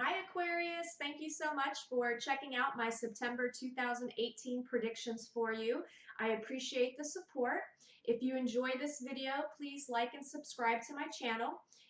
Hi Aquarius, thank you so much for checking out my September 2018 predictions for you. I appreciate the support. If you enjoy this video, please like and subscribe to my channel.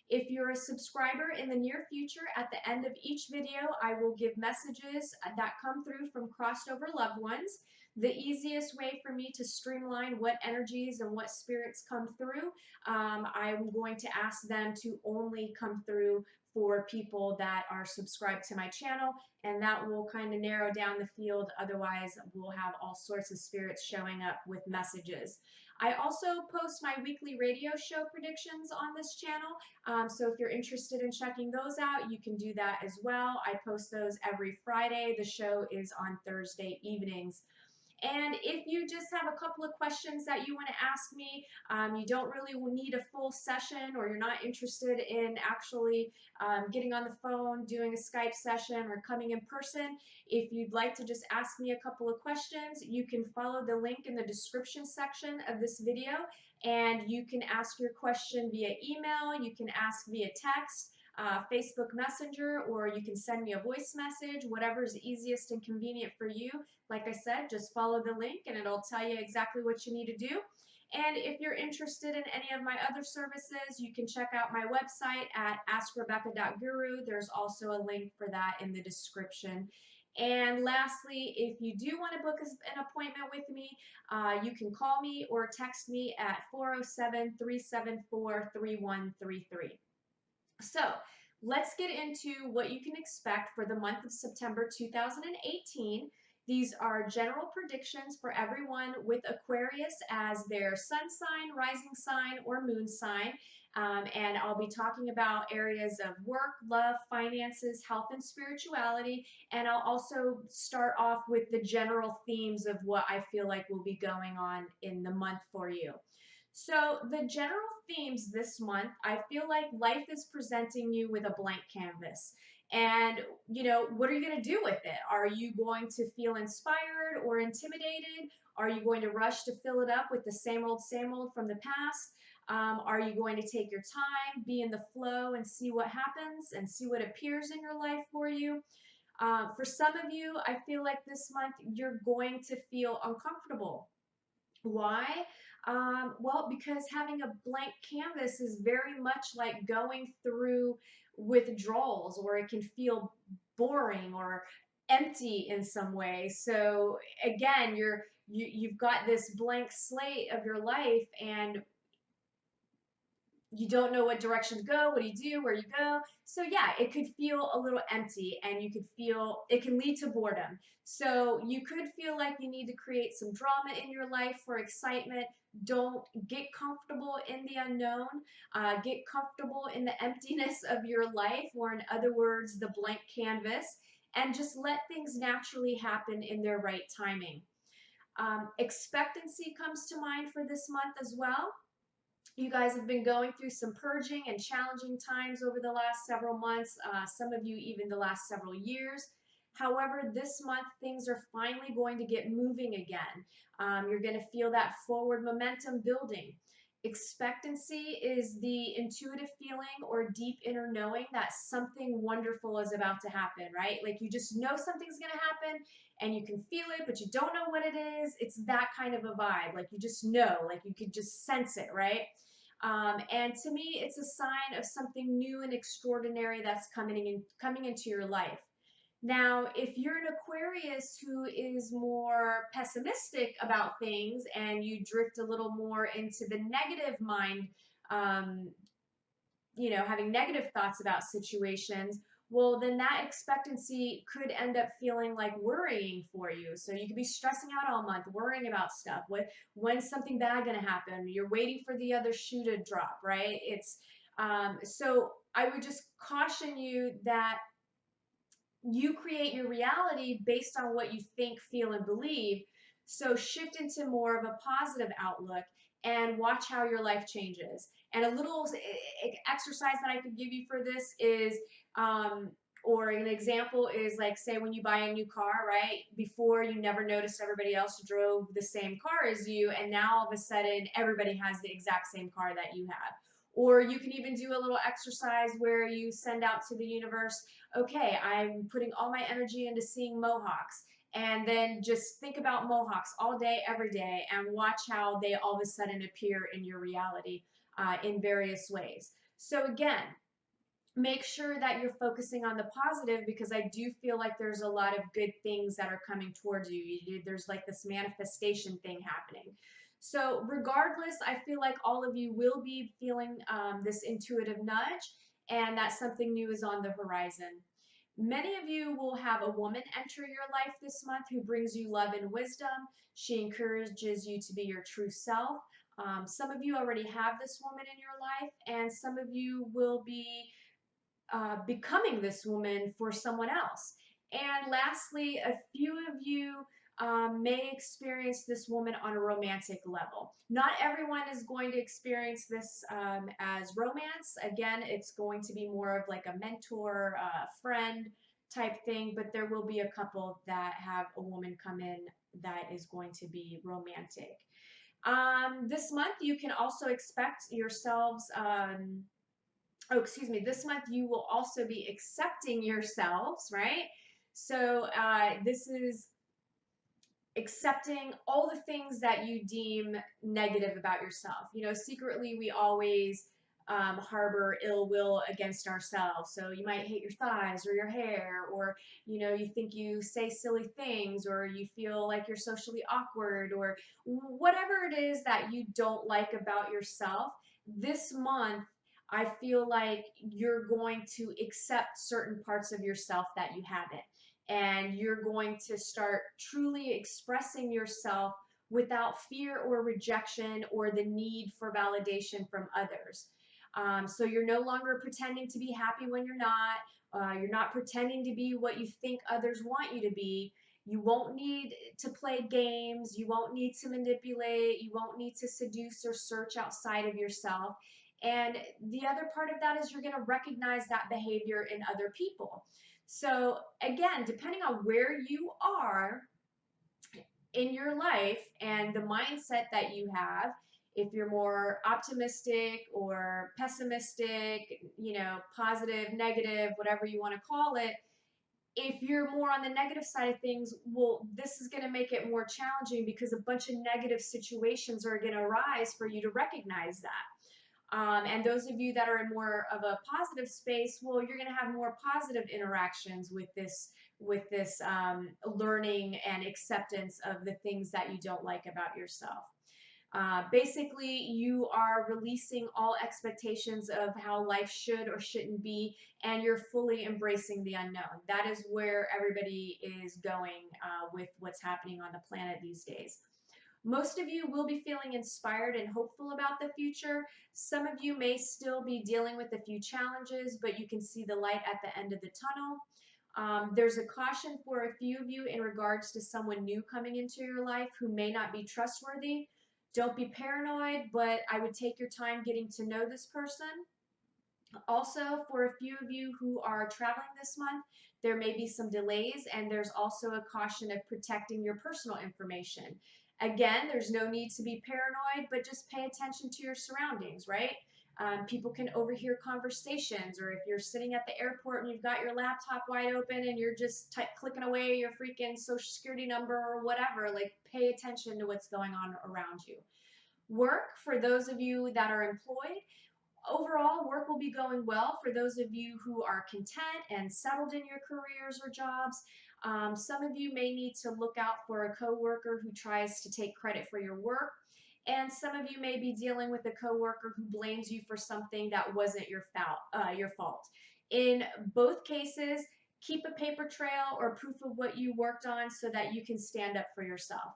If you're a subscriber in the near future, at the end of each video, I will give messages that come through from crossed over loved ones. The easiest way for me to streamline what energies and what spirits come through, I'm going to ask them to only come through for people that are subscribed to my channel, and that will kind of narrow down the field. Otherwise, we'll have all sorts of spirits showing up with messages. I also post my weekly radio show predictions on this channel, so if you're interested in checking those out, you can do that as well. I post those every Friday. The show is on Thursday evenings. And if you just have a couple of questions that you want to ask me, you don't really need a full session, or you're not interested in actually getting on the phone, doing a Skype session, or coming in person, if you'd like to just ask me a couple of questions, you can follow the link in the description section of this video, and you can ask your question via email, you can ask via text, Facebook Messenger, or you can send me a voice message, whatever is easiest and convenient for you. Like I said, just follow the link and it'll tell you exactly what you need to do. And if you're interested in any of my other services, you can check out my website at AskRebecca.guru. There's also a link for that in the description. And lastly, if you do want to book an appointment with me, you can call me or text me at 407-374-3133. So let's get into what you can expect for the month of September 2018. These are general predictions for everyone with Aquarius as their sun sign, rising sign, or moon sign. And I'll be talking about areas of work, love, finances, health, and spirituality. And I'll also start off with the general themes of what I feel like will be going on in the month for you. So the general themes this month, I feel like life is presenting you with a blank canvas. And, what are you going to do with it? Are you going to feel inspired or intimidated? Are you going to rush to fill it up with the same old from the past? Are you going to take your time, be in the flow, and see what happens and see what appears in your life for you? For some of you, I feel like this month you're going to feel uncomfortable. Why? Well, because having a blank canvas is very much like going through withdrawals, or it can feel boring or empty in some way. So again, you've got this blank slate of your life, and you don't know what direction to go, what do you do, where you go. So yeah, it could feel a little empty, and you could feel it can lead to boredom. So you could feel like you need to create some drama in your life for excitement. Don't get comfortable in the unknown. Get comfortable in the emptiness of your life, or in other words, the blank canvas, and just let things naturally happen in their right timing. Expectancy comes to mind for this month as well. You guys have been going through some purging and challenging times over the last several months, some of you even the last several years. However, this month things are finally going to get moving again. You're going to feel that forward momentum building. Expectancy is the intuitive feeling or deep inner knowing that something wonderful is about to happen, right? Like you just know something's going to happen, and you can feel it, but you don't know what it is. It's that kind of a vibe. Like you just know, like you could just sense it, right? And to me, it's a sign of something new and extraordinary that's coming into your life. Now, if you're an Aquarius who is more pessimistic about things, and you drift a little more into the negative mind, having negative thoughts about situations, well, then that expectancy could end up feeling like worrying for you. So you could be stressing out all month, worrying about stuff. When's something bad going to happen? You're waiting for the other shoe to drop, right? So I would just caution you that you create your reality based on what you think, feel, and believe. So shift into more of a positive outlook and watch how your life changes. And a little exercise that I could give you for this is, or an example is, like, say when you buy a new car, right? Before, you never noticed everybody else drove the same car as you, and now all of a sudden everybody has the exact same car that you have. Or you can even do a little exercise where you send out to the universe, okay, I'm putting all my energy into seeing mohawks. And then just think about mohawks all day, every day, and watch how they all of a sudden appear in your reality in various ways. So again, make sure that you're focusing on the positive, because I do feel like there's a lot of good things that are coming towards you. There's like this manifestation thing happening. So regardless, I feel like all of you will be feeling this intuitive nudge, and that something new is on the horizon. Many of you will have a woman enter your life this month who brings you love and wisdom. She encourages you to be your true self. Some of you already have this woman in your life, and some of you will be becoming this woman for someone else. And lastly, a few of you may experience this woman on a romantic level. Not everyone is going to experience this as romance. Again, it's going to be more of like a mentor, friend type thing, but there will be a couple that have a woman come in that is going to be romantic. This month, you can also expect yourselves this month you will also be accepting yourselves, right? So this is accepting all the things that you deem negative about yourself. You know, secretly we always harbor ill will against ourselves. So you might hate your thighs or your hair, or you know, you think you say silly things, or you feel like you're socially awkward, or whatever it is that you don't like about yourself. This month I feel like you're going to accept certain parts of yourself that you haven't. And you're going to start truly expressing yourself without fear or rejection or the need for validation from others. So you're no longer pretending to be happy when you're not. You're not pretending to be what you think others want you to be. You won't need to play games. You won't need to manipulate. You won't need to seduce or search outside of yourself. And the other part of that is you're going to recognize that behavior in other people. So again, depending on where you are in your life and the mindset that you have, if you're more optimistic or pessimistic, you know, positive, negative, whatever you want to call it, if you're more on the negative side of things, well, this is going to make it more challenging because a bunch of negative situations are going to arise for you to recognize that. And those of you that are in more of a positive space, well, you're going to have more positive interactions with this learning and acceptance of the things that you don't like about yourself. Basically, you are releasing all expectations of how life should or shouldn't be, and you're fully embracing the unknown. That is where everybody is going with what's happening on the planet these days. Most of you will be feeling inspired and hopeful about the future. Some of you may still be dealing with a few challenges, but you can see the light at the end of the tunnel. There's a caution for a few of you in regards to someone new coming into your life who may not be trustworthy. Don't be paranoid, but I would take your time getting to know this person. Also, for a few of you who are traveling this month, there may be some delays, and there's also a caution of protecting your personal information. Again, there's no need to be paranoid, but just pay attention to your surroundings, right? People can overhear conversations, or if you're sitting at the airport and you've got your laptop wide open and you're just clicking away your freaking social security number or whatever, like pay attention to what's going on around you. Work, for those of you that are employed, overall, work will be going well for those of you who are content and settled in your careers or jobs. Some of you may need to look out for a coworker who tries to take credit for your work. And some of you may be dealing with a coworker who blames you for something that wasn't your fault. In both cases, keep a paper trail or proof of what you worked on so that you can stand up for yourself.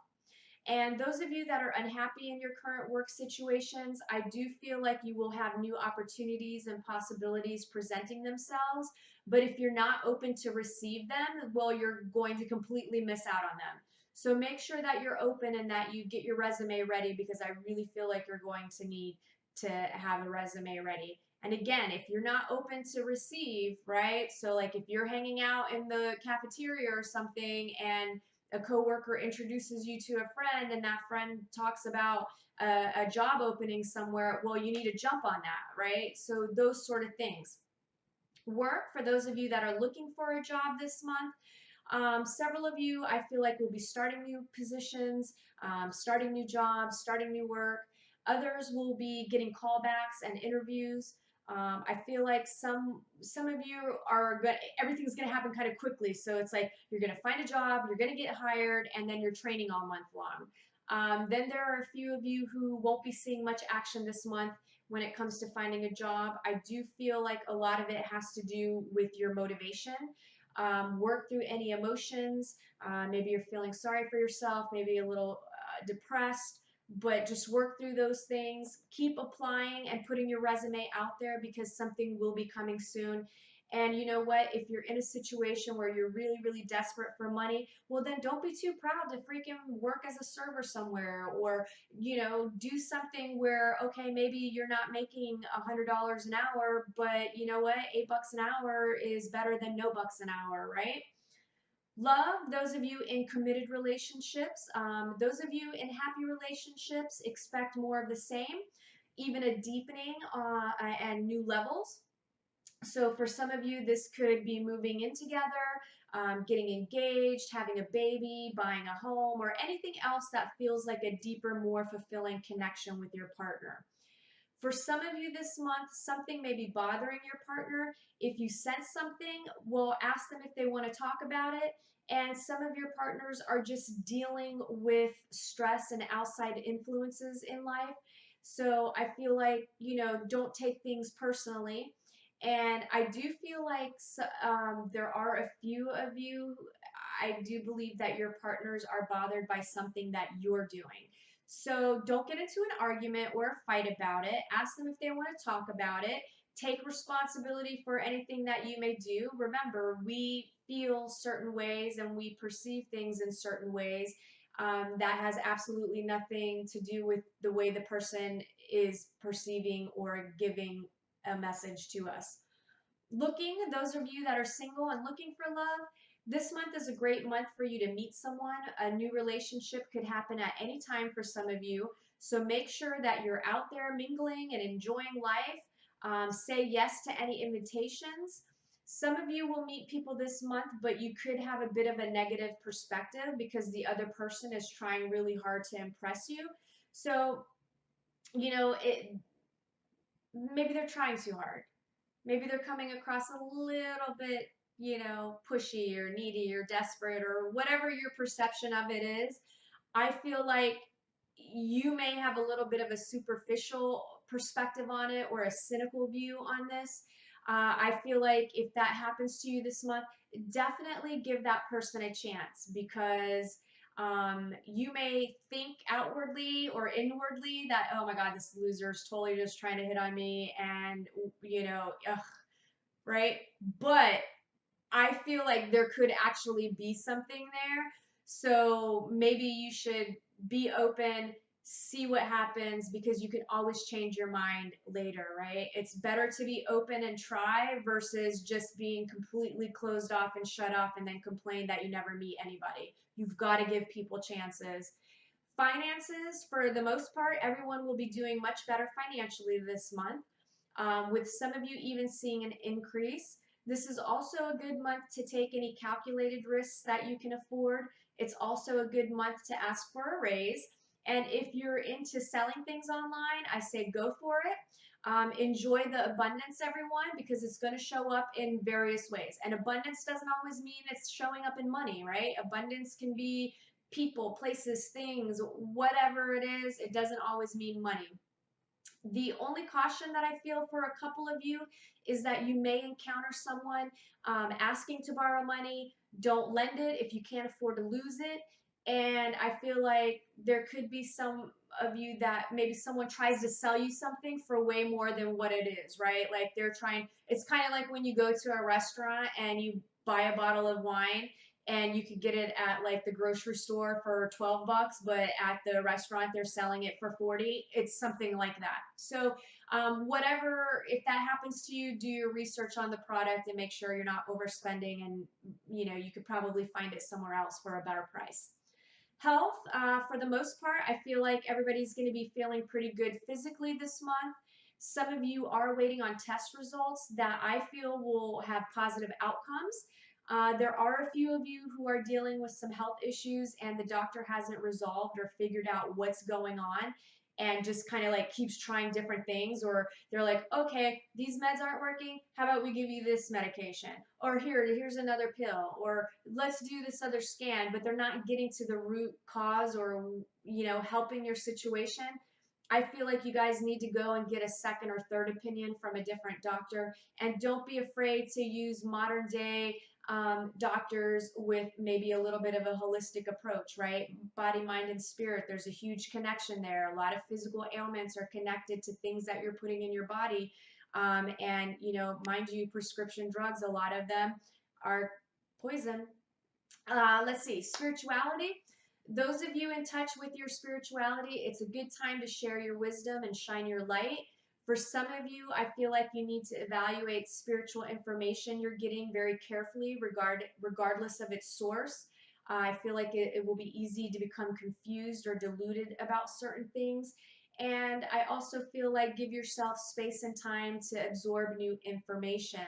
And those of you that are unhappy in your current work situations, I do feel like you will have new opportunities and possibilities presenting themselves. But if you're not open to receive them, well, you're going to completely miss out on them. So make sure that you're open and that you get your resume ready, because I really feel like you're going to need to have a resume ready. And again, if you're not open to receive, right? So like if you're hanging out in the cafeteria or something and a coworker introduces you to a friend and that friend talks about a job opening somewhere, well, you need to jump on that, right? So those sort of things. Work, for those of you that are looking for a job this month, several of you, I feel like, will be starting new positions, starting new jobs, starting new work. Others will be getting callbacks and interviews. I feel like some of you are good. Everything's going to happen kind of quickly. So it's like you're going to find a job, you're going to get hired, and then you're training all month long. Then there are a few of you who won't be seeing much action this month when it comes to finding a job. I do feel like a lot of it has to do with your motivation. Work through any emotions. Maybe you're feeling sorry for yourself, maybe a little depressed, but just work through those things. Keep applying and putting your resume out there because something will be coming soon. And you know what? If you're in a situation where you're really, really desperate for money, well, then don't be too proud to freaking work as a server somewhere, or, do something where, okay, maybe you're not making $100 an hour, but you know what? $8 an hour is better than no bucks an hour, right? Love, those of you in committed relationships, those of you in happy relationships, expect more of the same, even a deepening and new levels. So for some of you, this could be moving in together, getting engaged, having a baby, buying a home, or anything else that feels like a deeper, more fulfilling connection with your partner. For some of you this month, something may be bothering your partner. If you sense something, well, ask them if they want to talk about it. And some of your partners are just dealing with stress and outside influences in life. So I feel like, don't take things personally. And I do feel like there are a few of you, I do believe that your partners are bothered by something that you're doing. So don't get into an argument or a fight about it. Ask them if they want to talk about it. Take responsibility for anything that you may do. Remember, we feel certain ways and we perceive things in certain ways. That has absolutely nothing to do with the way the person is perceiving or giving a message to us. Those of you that are single and looking for love, this month is a great month for you to meet someone. A new relationship could happen at any time for some of you. So make sure that you're out there mingling and enjoying life. Say yes to any invitations. Some of you will meet people this month, but you could have a bit of a negative perspective because the other person is trying really hard to impress you. So, maybe they're trying too hard. Maybe they're coming across a little bit, pushy or needy or desperate or whatever your perception of it is. I feel like you may have a little bit of a superficial perspective on it or a cynical view on this. I feel like if that happens to you this month, definitely give that person a chance because you may think outwardly or inwardly that, oh my God, this loser is totally just trying to hit on me and, ugh, right? But I feel like there could actually be something there. So maybe you should be open, see what happens, because you can always change your mind later, right? It's better to be open and try versus just being completely closed off and shut off and then complain that you never meet anybody. You've got to give people chances. Finances, for the most part, everyone will be doing much better financially this month, with some of you even seeing an increase. This is also a good month to take any calculated risks that you can afford. It's also a good month to ask for a raise. And if you're into selling things online, I say go for it. Enjoy the abundance, everyone, because it's going to show up in various ways. And abundance doesn't always mean it's showing up in money, right? Abundance can be people, places, things, whatever it is. It doesn't always mean money. The only caution that I feel for a couple of you is that you may encounter someone asking to borrow money. Don't lend it if you can't afford to lose it. And I feel like there could be some of you that maybe someone tries to sell you something for way more than what it is, right? Like it's kind of like when you go to a restaurant and you buy a bottle of wine and you could get it at like the grocery store for 12 bucks, but at the restaurant they're selling it for 40. It's something like that. So whatever, if that happens to you, do your research on the product and make sure you're not overspending, and you could probably find it somewhere else for a better price. Health, for the most part, I feel like everybody's going to be feeling pretty good physically this month. Some of you are waiting on test results that I feel will have positive outcomes. There are a few of you who are dealing with some health issues and the doctor hasn't resolved or figured out what's going on, and just kind of like keeps trying different things, or they're like, okay, these meds aren't working, how about we give you this medication, or here's another pill, or let's do this other scan, but they're not getting to the root cause, or helping your situation. I feel like you guys need to go and get a second or third opinion from a different doctor, and don't be afraid to use modern day doctors with maybe a little bit of a holistic approach, right? Body, mind, and spirit. There's a huge connection there. A lot of physical ailments are connected to things that you're putting in your body. And, mind you, prescription drugs, a lot of them are poison. Let's see, spirituality. Those of you in touch with your spirituality, it's a good time to share your wisdom and shine your light. For some of you, I feel like you need to evaluate spiritual information you're getting very carefully, regardless of its source. I feel like it will be easy to become confused or deluded about certain things. And I also feel like give yourself space and time to absorb new information.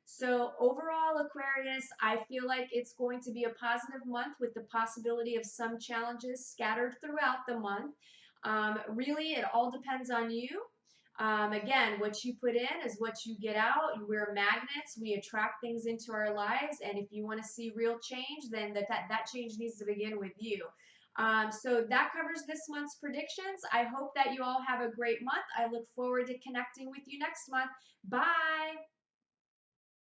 So overall, Aquarius, I feel like it's going to be a positive month with the possibility of some challenges scattered throughout the month. Really, it all depends on you. Again, what you put in is what you get out. We're magnets. We attract things into our lives. And if you want to see real change, then that change needs to begin with you. So that covers this month's predictions. I hope that you all have a great month. I look forward to connecting with you next month. Bye.